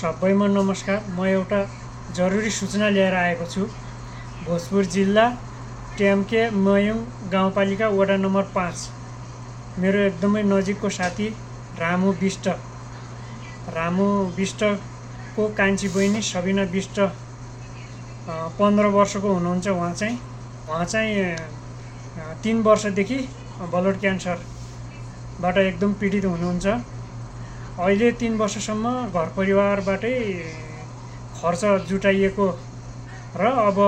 सबैमा नमस्कार। म एउटा जरुरी सूचना लिएर आएको छु। भोजपुर जिल्ला ट्याम्के मयुङ गाउँपालिका वडा नम्बर 5 मेरो एकदमै नजिकको साथी रामु बिष्टको कान्छी बहिनी सबिना बिष्ट 15 वर्षको हुनुहुन्छ। उहाँ चाहिँ 3 वर्षदेखि ब्लड क्यान्सरबाट एकदम पीडित हुनुहुन्छ। अहिले 3 वर्षसम्म घर परिवारबाटै खर्च जुटाइएको र अब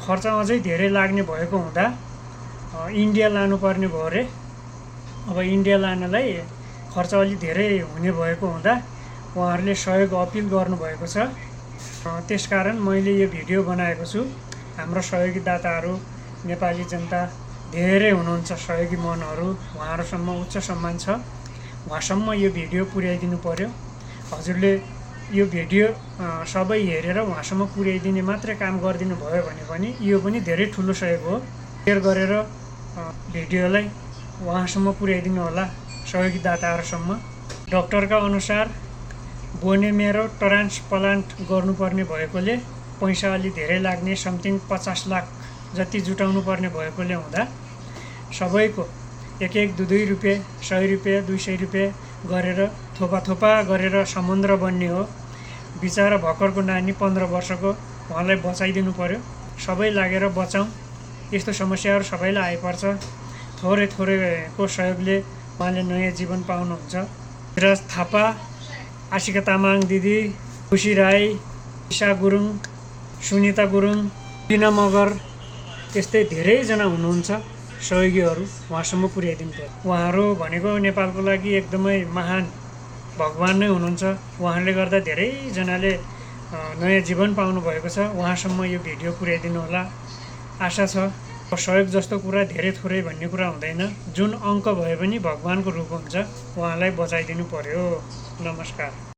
खर्च अझै धेरै लाग्ने भएको हुँदा इन्डिया लानुपर्ने भयो रे। अब इन्डिया लानलाई खर्च अलि धेरै हुने भएको हुँदा उहाँहरूले सहयोग अपिल गर्नुभएको छ। त्यसकारण मैले यो भिडियो बनाएको छु। हाम्रो सहयोगी दाताहरू नेपाली जनता धेरै हुनुहुन्छ, सहयोगी मनहरू, उहाँहरूसम्म उच्च सम्मान छ। उहाँसम्म यो भिडियो पुर्याइदिनु पर्यो। हजुरले यो भिडियो सबै हेरेर उहाँसम्म पुर्याइदिने मात्रै काम गरिदिनु भयो भने पनि यो पनि धेरै ठुलो सहयोग हो। सेयर गरेर भिडियोलाई उहाँसम्म पुर्याइदिनु होला, सहयोगी दाताहरूसम्म। डाक्टरका अनुसार बोने मेरो ट्रान्सप्लान्ट गर्नुपर्ने भएकोले पैसा अलि धेरै लाग्ने, समथिङ 50 लाख जति जुटाउनु पर्ने भएकोले हुँदा सबैको एक 2 रुपियाँ, 100 रुपियाँ, 200 रुपियाँ गरेर थोपा गरेर समुद्र बन्ने हो। बिचरा भर्खरको नानी 15 वर्षको, उहाँलाई बचाइदिनु पर्यो। सबै लागेर बचाउँ। यस्तो समस्याहरू सबैलाई आइपर्छ। थोरैको सहयोगले उहाँले नयाँ जीवन पाउनुहुन्छ। विराज थापा, आशिका तामाङ दिदी, खुसी राई, ईशा गुरुङ, सुनिता गुरुङ, बिना मगर, त्यस्तै धेरैजना हुनुहुन्छ सहयोगीहरू। उहाँसम्म पुर्याइदिनु पर्यो। उहाँहरू भनेको नेपालको लागि एकदमै महान भगवान नै हुनुहुन्छ। उहाँले गर्दा धेरैजनाले नयाँ जीवन पाउनु भएको छ। उहाँसम्म यो भिडियो पुर्याइदिनु होला। आशा छ सहयोग जस्तो कुरा धेरै थोरै भन्ने कुरा हुँदैन। जुन अङ्क भए पनि भगवानको रूप हुन्छ। उहाँलाई बचाइदिनु पर्यो। नमस्कार।